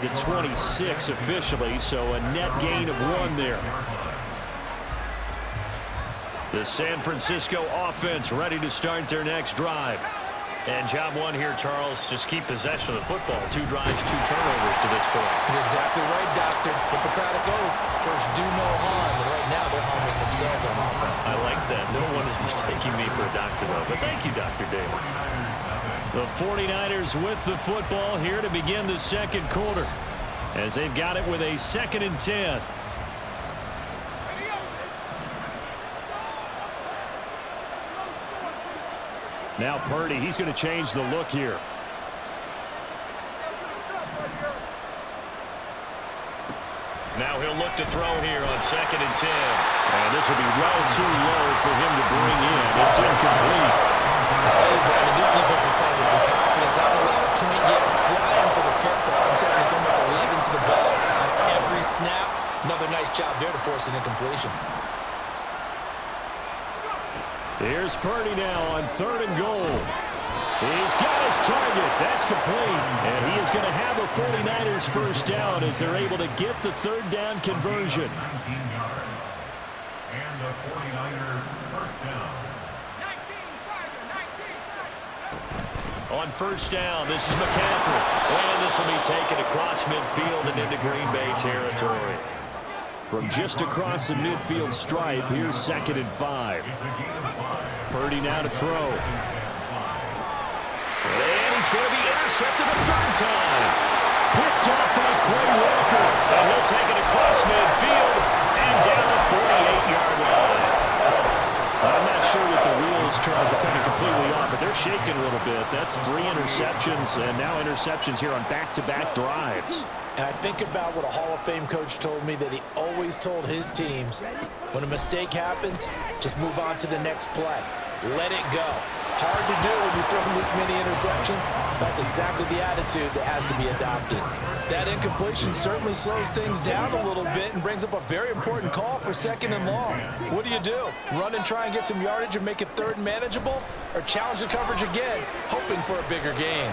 to 26 officially, so a net gain of 1 there. The San Francisco offense ready to start their next drive. And job 1 here, Charles, just keep possession of the football. 2 drives, 2 turnovers to this point. You're exactly right, Doctor. Hippocratic oath. First, do no harm. And right now, they're harming themselves on offense. I like that. No one is mistaking me for a doctor, though. But thank you, Dr. Davis. The 49ers with the football here to begin the second quarter, as they've got it with a 2nd and 10. Now Purdy, he's going to change the look here. Now he'll look to throw here on 2nd and 10. And this will be well too low for him to bring in. It's incomplete. I tell you, Brandon, this defense is playing with some confidence. Haven't allowed a point yet. Flying to the football. I'm telling you, so much 11 to the ball on every snap. Another nice job there to force an incompletion. Here's Purdy now on 3rd and goal. He's got his target. That's complete. And he is going to have a 49ers first down as they're able to get the 3rd down conversion. 19 yards. And the 49er first down. On 1st down, this is McCaffrey. And this will be taken across midfield and into Green Bay territory. From just across the midfield stripe, here's 2nd and 5. Purdy now to throw. And he's going to be intercepted a 3rd time. Picked off by Quay Walker. And he'll take it across midfield and down the 48-yard line. I'm not sure that the wheels, Charles, are coming completely off, but they're shaking a little bit. That's 3 interceptions, and now interceptions here on back-to-back drives. And I think about what a Hall of Fame coach told me, that he always told his teams, when a mistake happens, just move on to the next play. Let it go. Hard to do when you throw this many interceptions. That's exactly the attitude that has to be adopted. That incompletion certainly slows things down a little bit and brings up a very important call for 2nd and long. What do? Run and try and get some yardage and make it 3rd manageable? Or challenge the coverage again, hoping for a bigger gain?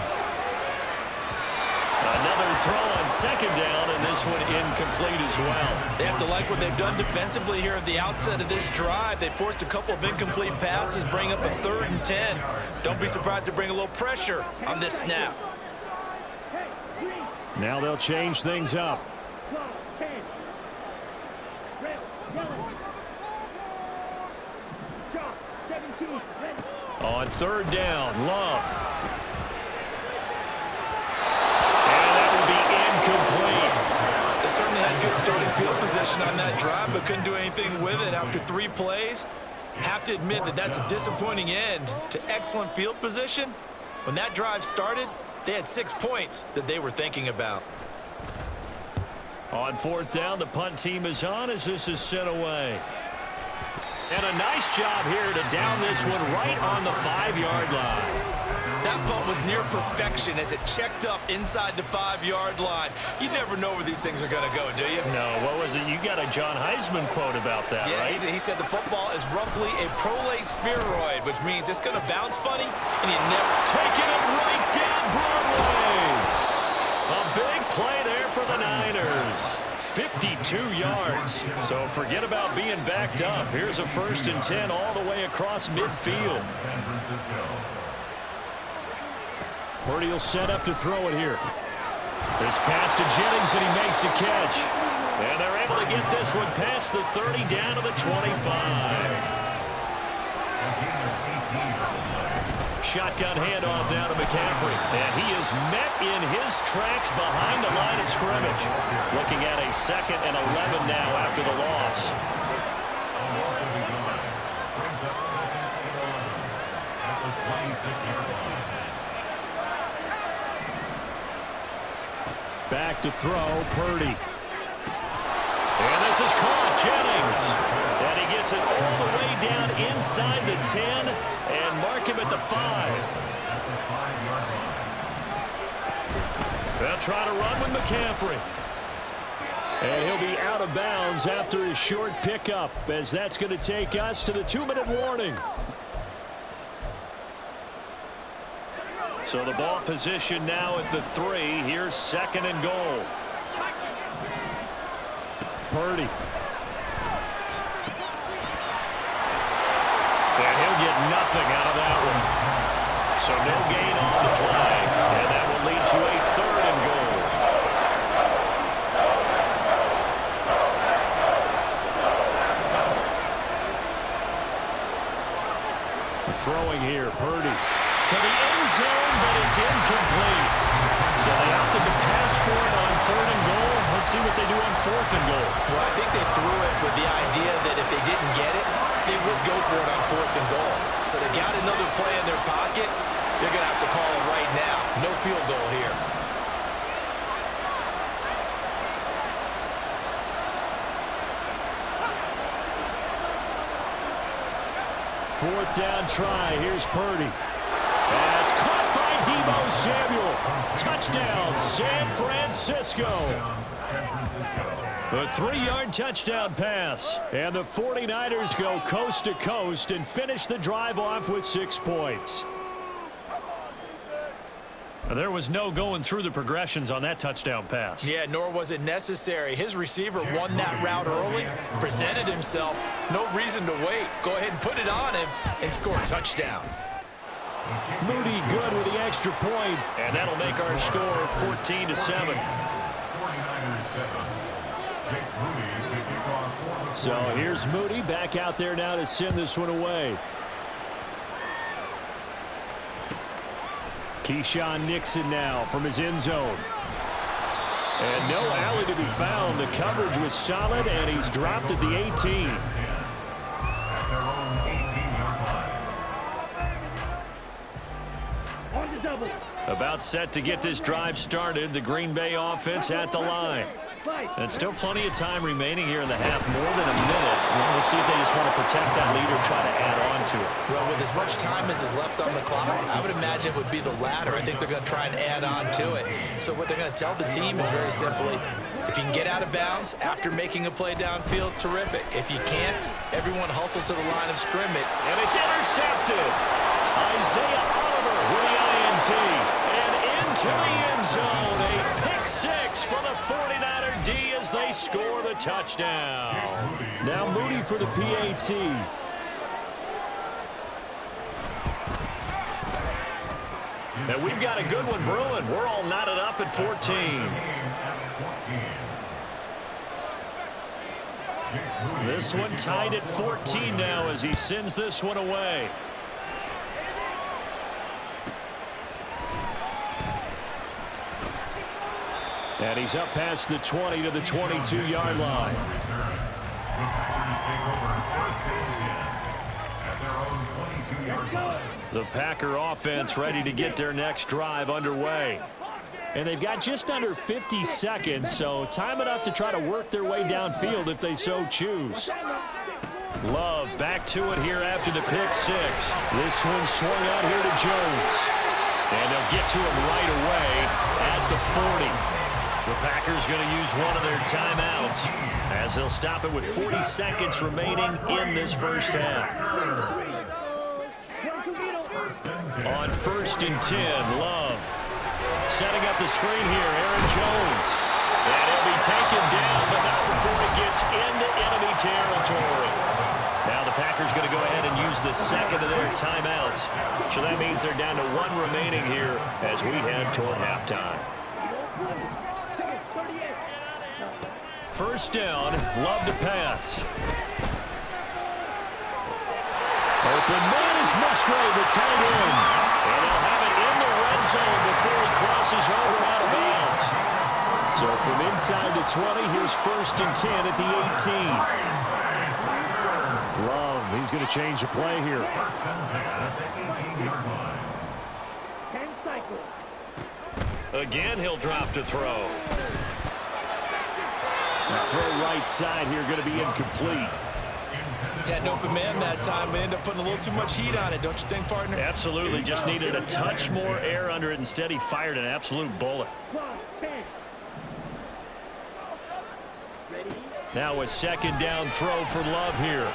Another throw on 2nd down, and this one incomplete as well. They have to like what they've done defensively here at the outset of this drive. They forced a couple of incomplete passes, bring up a 3rd and 10. Don't be surprised to bring a little pressure on this snap. Now they'll change things up. On 3rd down, Love. They certainly had good starting field position on that drive, but couldn't do anything with it after 3 plays. Have to admit that that's a disappointing end to excellent field position. When that drive started, they had 6 points that they were thinking about. On 4th down, the punt team is on as this is sent away. And a nice job here to down this one right on the 5-yard line. That punt was near perfection as it checked up inside the 5-yard line. You never know where these things are going to go, do you? No, what was it? You got a John Heisman quote about that, right? Yeah, he said the football is roughly a prolate spheroid, which means it's going to bounce funny, and you never... Taking it right down Broadway. A big play there for the Niners. 52 yards. So forget about being backed up. Here's a 1st and 10 all the way across midfield. Purdy will set up to throw it here. This pass to Jennings, and he makes the catch. And they're able to get this one past the 30 down to the 25. Shotgun handoff down to McCaffrey. And he is met in his tracks behind the line of scrimmage. Looking at a 2nd and 11 now after the loss. Back to throw, Purdy. And this is caught, Jennings. And he gets it all the way down inside the 10 and mark him at the 5. They'll try to run with McCaffrey. And he'll be out of bounds after his short pickup, as that's going to take us to the 2-minute warning. So the ball position now at the 3. Here's 2nd and goal. Purdy. And he'll get nothing out of that one. So no gain on the play. And that will lead to a 3rd and goal. Throwing here, Purdy. To the end zone, but it's incomplete. So they opted to pass for it on 3rd and goal. Let's see what they do on 4th and goal. Well, I think they threw it with the idea that if they didn't get it, they would go for it on 4th and goal. So they got another play in their pocket. They're going to have to call it right now. No field goal here. Fourth down try. Here's Purdy. That's caught by Deebo Samuel. Touchdown, San Francisco. A 3-yard touchdown pass. And the 49ers go coast to coast and finish the drive off with 6 points. There was no going through the progressions on that touchdown pass. Yeah, nor was it necessary. His receiver won that route early, presented himself. No reason to wait. Go ahead and put it on him and score a touchdown. Moody good with the extra point, and that'll make our score 14-7. 49ers 7. Jake Moody to kick off. So here's Moody back out there now to send this one away. Keyshawn Nixon now from his end zone. And no alley to be found. The coverage was solid, and he's dropped at the 18. At their own 18-yard line. On the double. About set to get this drive started. The Green Bay offense at the line. And still plenty of time remaining here in the half, more than a minute. We'll see if they just want to protect that lead or try to add on to it. Well, with as much time as is left on the clock, I would imagine it would be the latter. I think they're going to try and add on to it. So what they're going to tell the team is very simply, if you can get out of bounds after making a play downfield, terrific. If you can't, everyone hustle to the line of scrimmage. And it's intercepted. Isaiah Oliver with the INT. And into the end zone. A pick 6 for the 49er D as they score the touchdown. Now Moody for the PAT. And we've got a good one brewing. We're all knotted up at 14. This one tied at 14 now as he sends this one away. And he's up past the 20 to the 22-yard line. The Packer offense ready to get their next drive underway. And they've got just under 50 seconds, so time enough to try to work their way downfield if they so choose. Love back to it here after the pick 6. This one swung out here to Jones. And they'll get to him right away at the 40. The Packers going to use one of their timeouts as they'll stop it with 40 seconds remaining in this first half. On 1st and 10, Love. Setting up the screen here, Aaron Jones. And he'll be taken down, but not before he gets into enemy territory. Now the Packers going to go ahead and use the second of their timeouts. So that means they're down to 1 remaining here as we head toward halftime. First down, Love to pass. Open man is Musgrave, the tight end. And he'll have it in the red zone before he crosses over out of bounds. So from inside the 20, here's 1st and 10 at the 18. Love, he's going to change the play here. 10 cycles. Again, he'll drop to throw. The throw right side here going to be incomplete. Had an open man that time, but ended up putting a little too much heat on it, don't you think, partner? Absolutely. Just needed a touch more air under it. Instead, he fired an absolute bullet. Now a second down throw for Love here.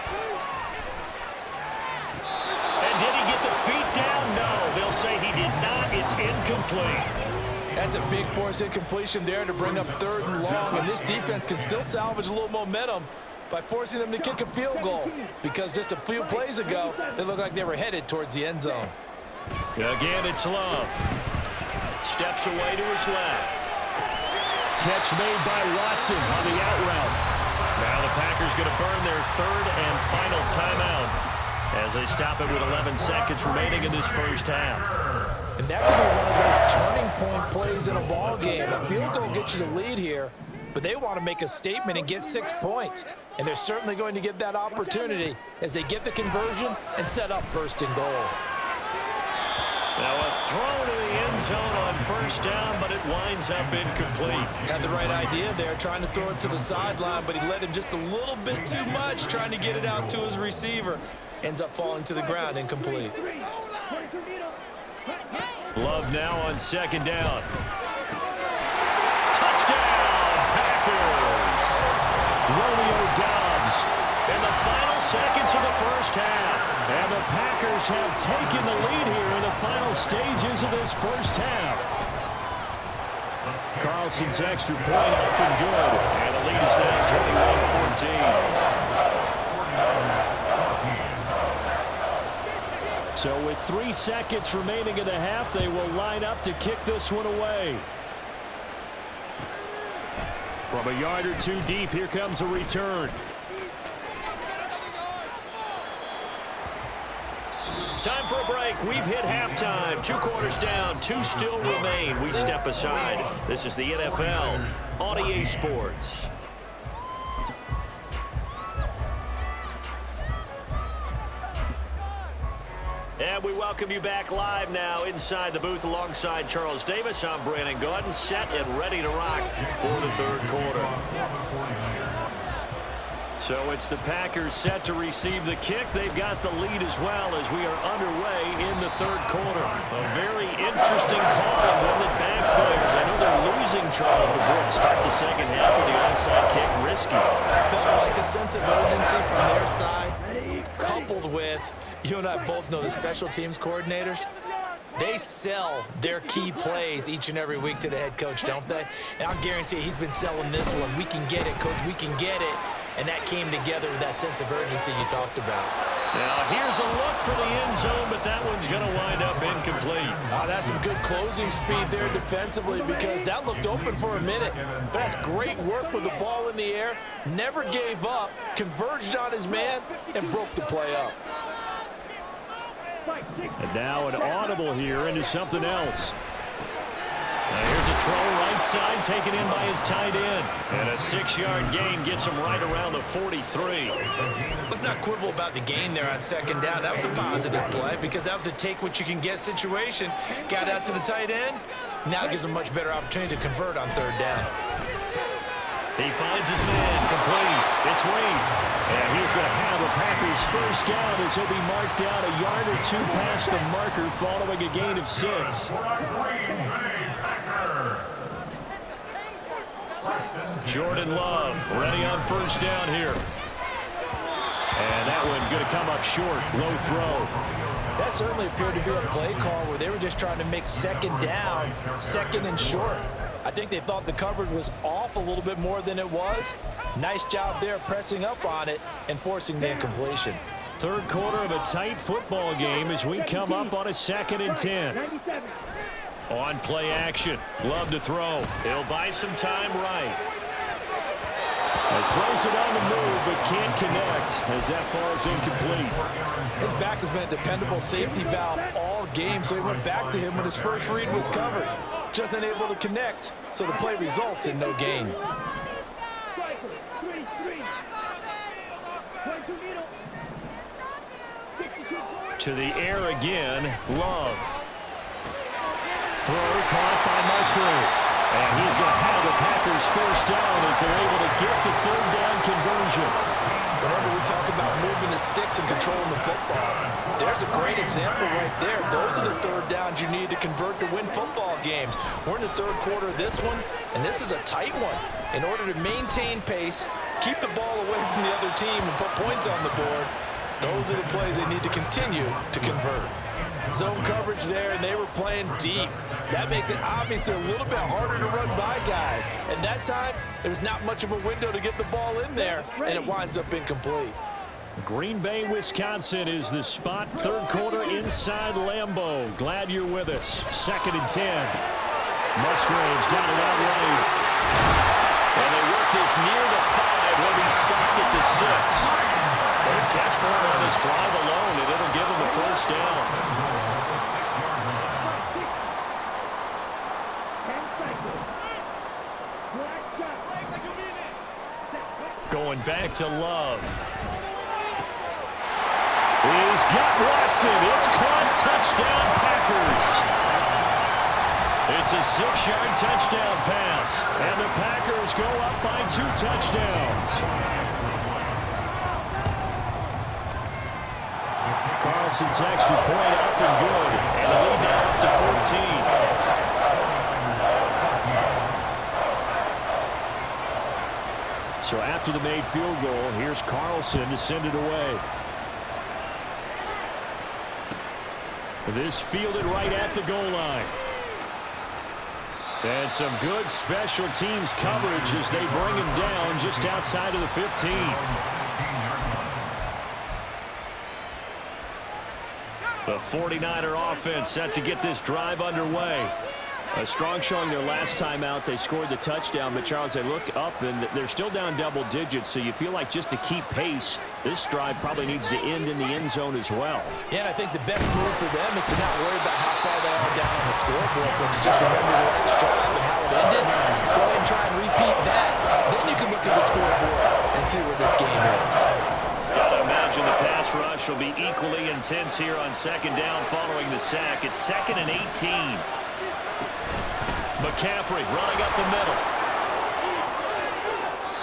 And did he get the feet down? No. They'll say he did not It's incomplete. That's a big force incompletion there to bring up 3rd and long, and this defense can still salvage a little momentum by forcing them to kick a field goal, because just a few plays ago, they looked like they were headed towards the end zone. Again, it's Love. Steps away to his left. Catch made by Watson on the out route. Now the Packers going to burn their 3rd and final timeout as they stop it with 11 seconds remaining in this first half. And that could be one of those turning point plays in a ball game. A field goal gets you the lead here, but they want to make a statement and get 6 points. And they're certainly going to get that opportunity as they get the conversion and set up 1st and goal. Now a throw to the end zone on 1st down, but it winds up incomplete. Had the right idea there, trying to throw it to the sideline, but he let him just a little bit too much, trying to get it out to his receiver. Ends up falling to the ground, incomplete. Love now on 2nd down. Touchdown, Packers! Romeo Doubs in the final seconds of the first half. And the Packers have taken the lead here in the final stages of this first half. Carlson's extra point up and good. And the lead is now 21-14. So with 3 seconds remaining in the half, they will line up to kick this one away. From a yard or 2 deep, here comes a return. Time for a break. We've hit halftime. 2 quarters down, 2 still remain. We step aside. This is the NFL on EA Sports. And we welcome you back live now inside the booth alongside Charles Davis. I'm Brandon Gordon, set and ready to rock for the 3rd quarter. So it's the Packers set to receive the kick. They've got the lead as well as we are underway in the 3rd quarter. A very interesting call and one that backfires. I know they're losing Charles, but boy, to start the 2nd half of the onside kick, risky. Felt like a sense of urgency from their side, coupled with, you and I both know the special teams coordinators. They sell their key plays each and every week to the head coach, don't they? And I'll guarantee he's been selling this one. We can get it, coach, we can get it. And that came together with that sense of urgency you talked about. Now here's a look for the end zone, but that one's going to wind up incomplete. That's some good closing speed there defensively, because that looked open for a minute. But that's great work with the ball in the air. Never gave up, converged on his man, and broke the play up. And now an audible here into something else. Now here's a throw right side taken in by his tight end. And a 6-yard gain gets him right around the 43. Let's not quibble about the gain there on 2nd down. That was a positive play because that was a take-what-you-can-get situation. Got out to the tight end. Now gives him a much better opportunity to convert on 3rd down. He finds his man, complete. It's Reed. And he's going to have a Packers 1st down as he'll be marked down a yard or 2 past the marker following a gain of 6. Jordan Love ready on 1st down here. And that one going to come up short. Low throw. That certainly appeared to be a play call where they were just trying to make 2nd down, 2nd and short. I think they thought the coverage was off a little bit more than it was. Nice job there pressing up on it and forcing the incompletion. 3rd quarter of a tight football game as we come up on a 2nd and 10. On play action. Love to throw. He'll buy some time right. And throws it on the move, but can't connect as that falls incomplete. His back has been a dependable safety valve all game, so he went back to him when his first read was covered. Just unable to connect, so the play results in no gain. To the air again, Love. Throw caught by Musgrave. And he's going to have the Packers 1st down as they're able to get the 3rd down conversion. Whenever we talk about moving the sticks and controlling the football, there's a great example right there. Those are the 3rd downs you need to convert to win football games. We're in the 3rd quarter of this one, and this is a tight one. In order to maintain pace, keep the ball away from the other team, and put points on the board, those are the plays they need to continue to convert. Zone coverage there, and they were playing deep. That makes it obviously a little bit harder to run by guys. And that time, there's not much of a window to get the ball in there, and it winds up incomplete. Green Bay, Wisconsin is the spot. Third quarter inside Lambeau. Glad you're with us. 2nd and 10. Musgrave's got it out right. And they work this near the 5. He'll be stopped at the 6. Third catch for him on this drive alone, and it'll give him the first down. 10 seconds. Black shot. Going back to Love. He's got Watson. It's caught. Touchdown, Packers. It's a 6-yard touchdown pass. And the Packers go up by 2 touchdowns. Carlson's extra point up and good. And the lead now up to 14. So after the made field goal, here's Carlson to send it away. This fielded right at the goal line. And some good special teams coverage as they bring him down just outside of the 15. The 49er offense set to get this drive underway. A strong showing their last time out. They scored the touchdown, but Charles, they look up and they're still down double digits, so you feel like just to keep pace, this drive probably needs to end in the end zone as well. Yeah, and I think the best move for them is to not worry about how far they are down on the scoreboard, but to just remember the last drive and how it ended. Go ahead and try and repeat that. Then you can look at the scoreboard and see where this game is. Gotta imagine the pass rush will be equally intense here on 2nd down following the sack. It's 2nd and 18. McCaffrey running up the middle.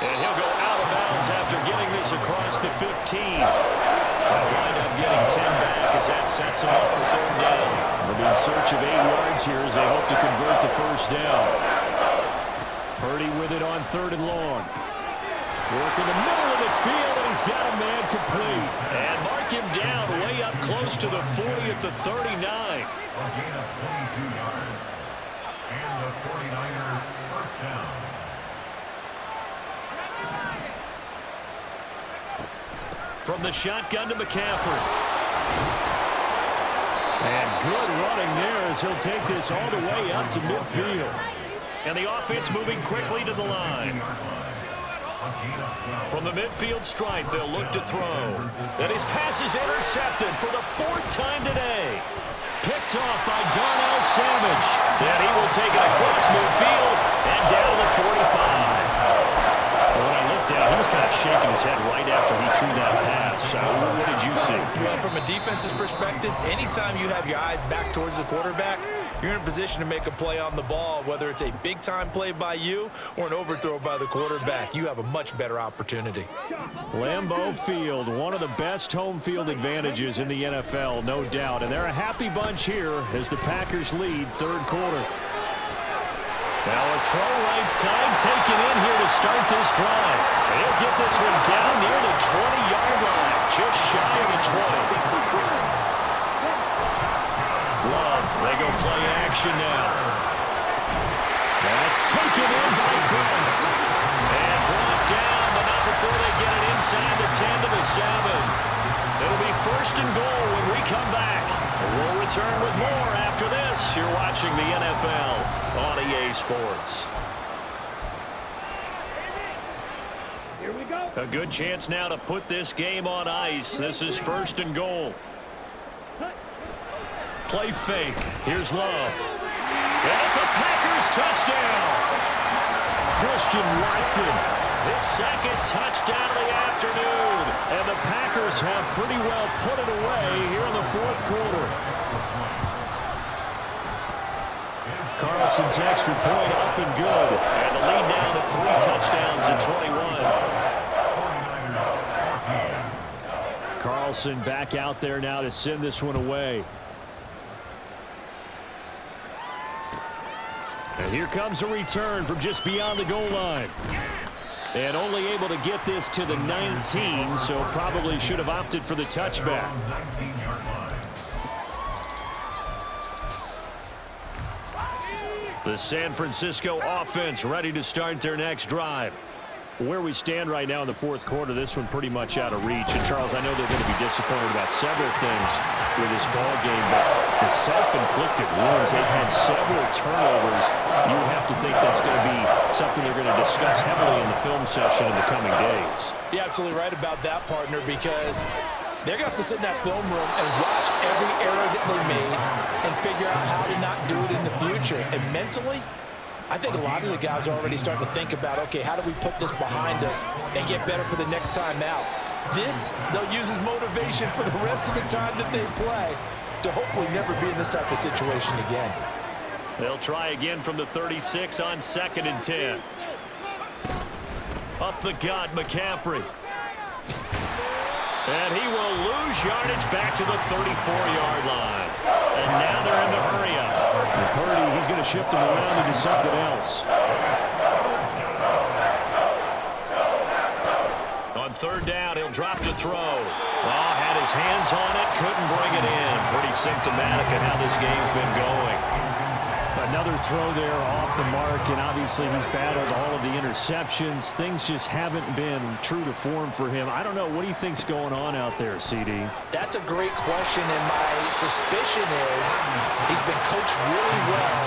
And he'll go out of bounds after getting this across the 15. They'll wind up getting 10 back as that sets him up for 3rd down. They'll be in search of 8 yards here as they hope to convert the first down. Purdy with it on 3rd and long. Working the middle of the field, and he's got a man complete. And mark him down way up close to the 40 at the 39. A gain of 22 yards. And the 49er first down. From the shotgun to McCaffrey. And good running there as he'll take this all the way up to midfield. And the offense moving quickly to the line. From the midfield stripe, they'll look to throw. And his pass is intercepted for the 4th time today. Picked off by Darnell Savage. And he will take it across midfield and down to the 45. When I looked at it, he was kind of shaking his head right after he threw that pass. What did you see? Well, from a defense's perspective, anytime you have your eyes back towards the quarterback, you're in a position to make a play on the ball, whether it's a big-time play by you or an overthrow by the quarterback. You have a much better opportunity. Lambeau Field, one of the best home field advantages in the NFL, no doubt. And they're a happy bunch here as the Packers lead 3rd quarter. Now a throw right side taken in here to start this drive. They'll get this one down near the 20-yard line, just shy of the 20. Love, they go play action now. That's taken in by Kraft. And brought down, but not before they get it inside the 10 to the 7. It'll be 1st and goal when we come back. We'll return with more after this. You're watching the NFL on EA Sports. Here we go. A good chance now to put this game on ice. This is 1st and goal. Play fake. Here's Love. And it's a Packers touchdown. Christian Watson, his 2nd touchdown of the afternoon. And the Packers have pretty well put it away here in the 4th quarter. Carlson's extra point up and good. And the lead now to 3 touchdowns at 21. Carlson back out there now to send this one away. And here comes a return from just beyond the goal line. And only able to get this to the 19, so probably should have opted for the touchback. The San Francisco offense ready to start their next drive. Where we stand right now in the fourth quarter, this one pretty much out of reach. And, Charles, I know they're going to be disappointed about several things with this ball game, but the self-inflicted wounds, they've had several turnovers. You have to think that's going to be something they're going to discuss heavily in the film session in the coming days. You're absolutely right about that, partner, because they're going to have to sit in that film room and watch every error that they made and figure out how to not do it in the future. And mentally, I think a lot of the guys are already starting to think about, okay, how do we put this behind us and get better for the next time out? This, they'll use as motivation for the rest of the time that they play to hopefully never be in this type of situation again. They'll try again from the 36 on 2nd and 10. Up the gut, McCaffrey. And he will lose yardage back to the 34-yard line. And now they're in the hurry-up. And Purdy, he's going to shift him around into something else. On 3rd down, he'll drop to throw. Oh, had his hands on it, couldn't bring it in. Pretty symptomatic of how this game's been going. Another throw there off the mark, and obviously he's battled all of the interceptions. Things just haven't been true to form for him. I don't know. What do you think's going on out there, CD? That's a great question, and my suspicion is he's been coached really well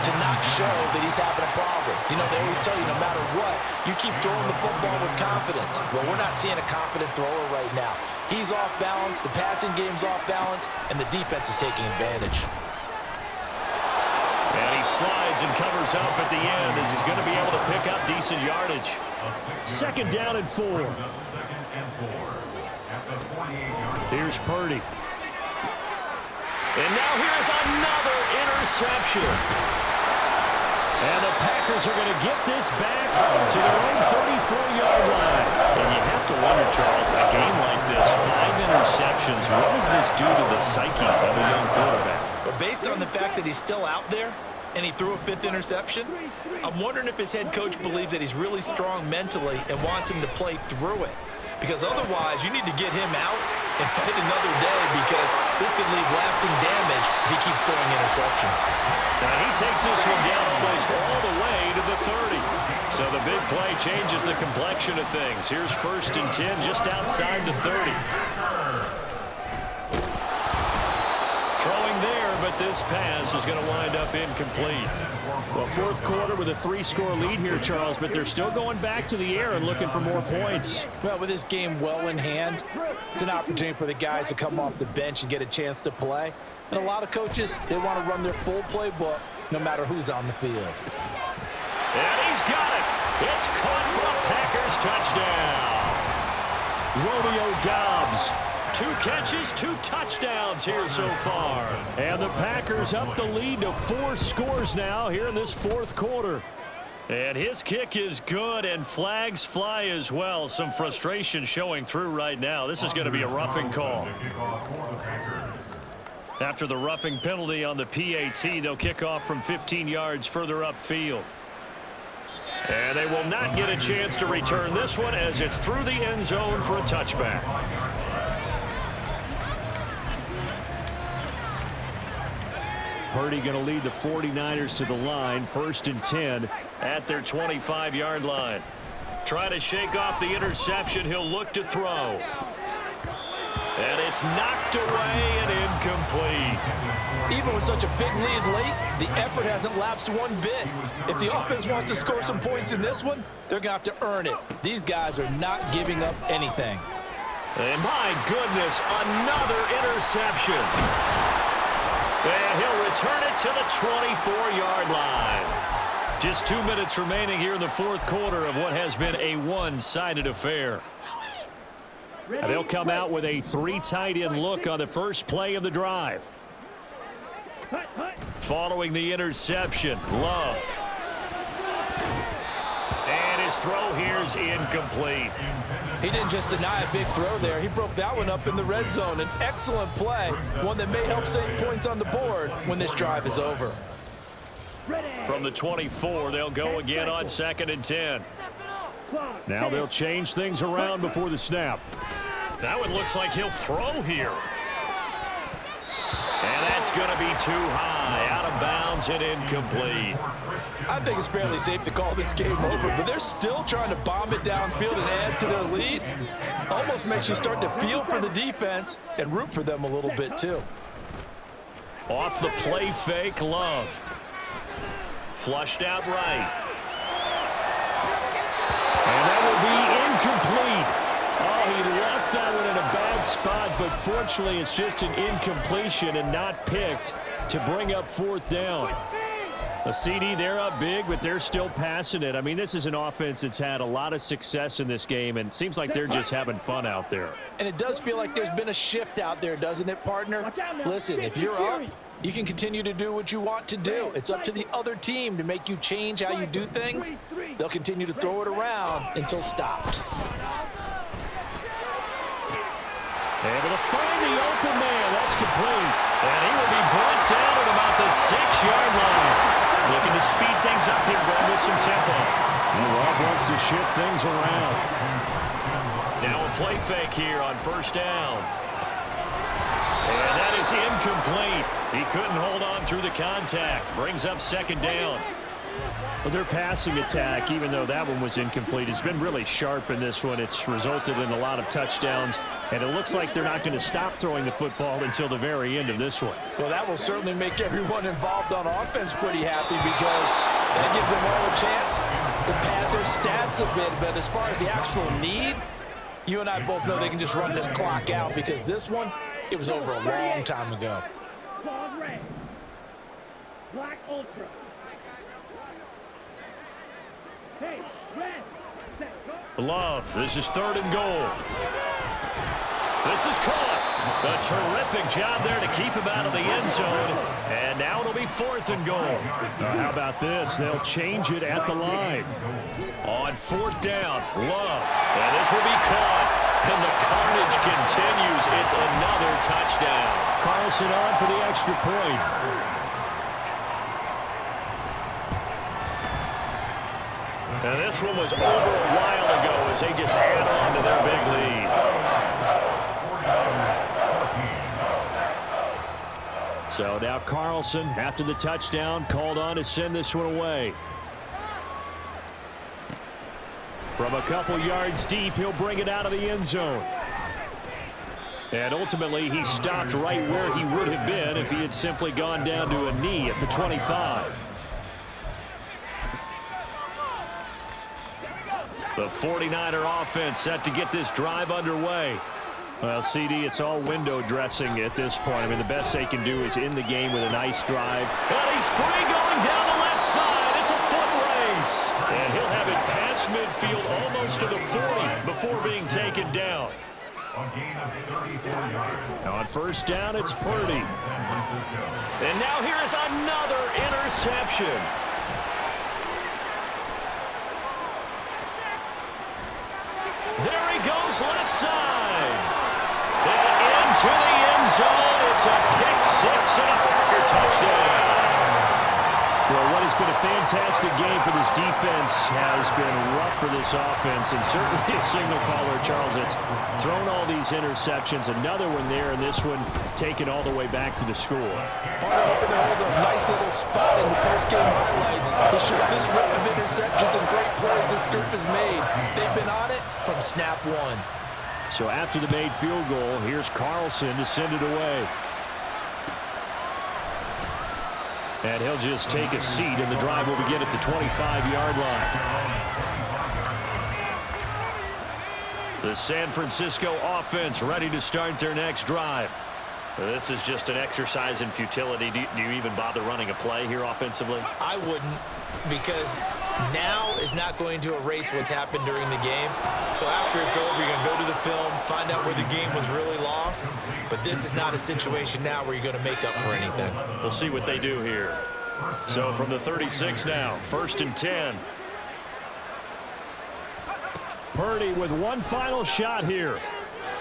to not show that he's having a problem. You know, they always tell you no matter what, you keep throwing the football with confidence. Well, we're not seeing a confident thrower right now. He's off balance, the passing game's off balance, and the defense is taking advantage. And he slides and covers up at the end as he's going to be able to pick up decent yardage. 2nd down and 4. Here's Purdy. And now here's another interception. And the Packers are going to get this back to their own 34-yard line. And you have to wonder, Charles, a game like this, 5 interceptions, what does this do to the psyche of a young quarterback? But based on the fact that he's still out there and he threw a 5th interception, I'm wondering if his head coach believes that he's really strong mentally and wants him to play through it. Because otherwise, you need to get him out and fight another day, because this could leave lasting damage if he keeps throwing interceptions. Now he takes this one down almost all the way to the 30. So the big play changes the complexion of things. Here's 1st and 10 just outside the 30. Throwing there, but this pass is going to wind up incomplete. Well, fourth quarter with a 3-score lead here, Charles, but they're still going back to the air and looking for more points. Well, with this game well in hand, it's an opportunity for the guys to come off the bench and get a chance to play. And a lot of coaches, they want to run their full playbook no matter who's on the field. And he's got it. It's caught for a Packers touchdown. Romeo Doubs. 2 catches, 2 touchdowns here so far. And the Packers up the lead to 4 scores now here in this fourth quarter. And his kick is good, and flags fly as well. Some frustration showing through right now. This is going to be a roughing call. After the roughing penalty on the PAT, they'll kick off from 15 yards further upfield. And they will not get a chance to return this one as it's through the end zone for a touchback. Purdy going to lead the 49ers to the line, 1st and 10 at their 25-yard line. Try to shake off the interception. He'll look to throw. And it's knocked away and incomplete. Even with such a big lead late, the effort hasn't lapsed one bit. If the offense wants to score some points in this one, they're going to have to earn it. These guys are not giving up anything. And my goodness, another interception. And he'll return it to the 24-yard line. Just 2 minutes remaining here in the fourth quarter of what has been a one-sided affair. And they'll come out with a 3 tight end look on the first play of the drive. Following the interception, Love. And his throw here's incomplete. He didn't just deny a big throw there. He broke that one up in the red zone. An excellent play, one that may help save points on the board when this drive is over. From the 24, they'll go again on 2nd and 10. Now they'll change things around before the snap. That one looks like he'll throw here. And that's going to be too high, out of bounds and incomplete. I think it's fairly safe to call this game over, but they're still trying to bomb it downfield and add to their lead. Almost makes you start to feel for the defense and root for them a little bit too. Off the play fake, Love. Flushed out right. And that will be incomplete. Oh, he left that one in a bad spot, but fortunately it's just an incompletion and not picked to bring up 4th down. A CD, they're up big, but they're still passing it. I mean, this is an offense that's had a lot of success in this game, and it seems like they're just having fun out there. And it does feel like there's been a shift out there, doesn't it, partner? Listen, if you're up, you can continue to do what you want to do. It's up to the other team to make you change how you do things. They'll continue to throw it around until stopped. Able to find the open man. That's complete. And he will be brought down at about the 6-yard line. Looking to speed things up here, going with some tempo. And Love wants to shift things around. Now a play fake here on 1st down. And that is incomplete. He couldn't hold on through the contact. Brings up 2nd down. Well, their passing attack, even though that one was incomplete, has been really sharp in this one. It's resulted in a lot of touchdowns, and it looks like they're not going to stop throwing the football until the very end of this one. Well, that will certainly make everyone involved on offense pretty happy because that gives them all a chance to pad their stats a bit. But as far as the actual need, you and I both know they can just run this clock out because this one, it was over a long time ago. Claude Ray. Black Ultra. Hey, red. Set, go. Love, this is 3rd and goal. This is caught. A terrific job there to keep him out of the end zone. And now it'll be 4th and goal. How about this? They'll change it at the line. On 4th down, Love. And this will be caught. And the carnage continues. It's another touchdown. Carlson on for the extra point. And this one was over a while ago as they just add on to their big lead. So now Carlson, after the touchdown, called on to send this one away. From a couple yards deep, he'll bring it out of the end zone. And ultimately, he stopped right where he would have been if he had simply gone down to a knee at the 25. The 49er offense set to get this drive underway. Well, CD, it's all window dressing at this point. I mean, the best they can do is end the game with a nice drive. And he's free going down the left side. It's a foot race. And he'll have it past midfield almost to the 40 before being taken down. On 1st down, it's Purdy. And now here is another interception. There he goes left side. And into the end zone. It's a pick 6 and a Parker touchdown. Well, what has been a fantastic game for this defense has been rough for this offense, and certainly a signal caller, Charles, that's thrown all these interceptions. Another one there, and this one taken all the way back for the score. Hoping to hold a nice little spot in the post-game highlights to show this run of interceptions and great plays this group has made. They've been on it from snap one. So after the made field goal, here's Carlson to send it away. And he'll just take a seat, and the drive will begin at the 25-yard line. The San Francisco offense ready to start their next drive. This is just an exercise in futility. Do you even bother running a play here offensively? I wouldn't, because now is not going to erase what's happened during the game. So after it's over, you're going to go to the film, find out where the game was really lost. But this is not a situation now where you're going to make up for anything. We'll see what they do here. So from the 36 now, 1st and 10. Purdy with one final shot here.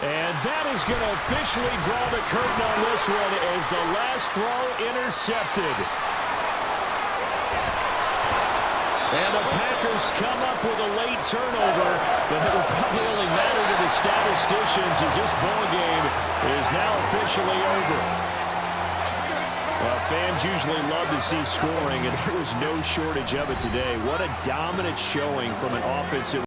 And that is going to officially draw the curtain on this one as the last throw intercepted. And the Packers come up with a late turnover, but it will probably only matter to the statisticians as this ball game is now officially over. Well, fans usually love to see scoring, and there was no shortage of it today. What a dominant showing from an offensive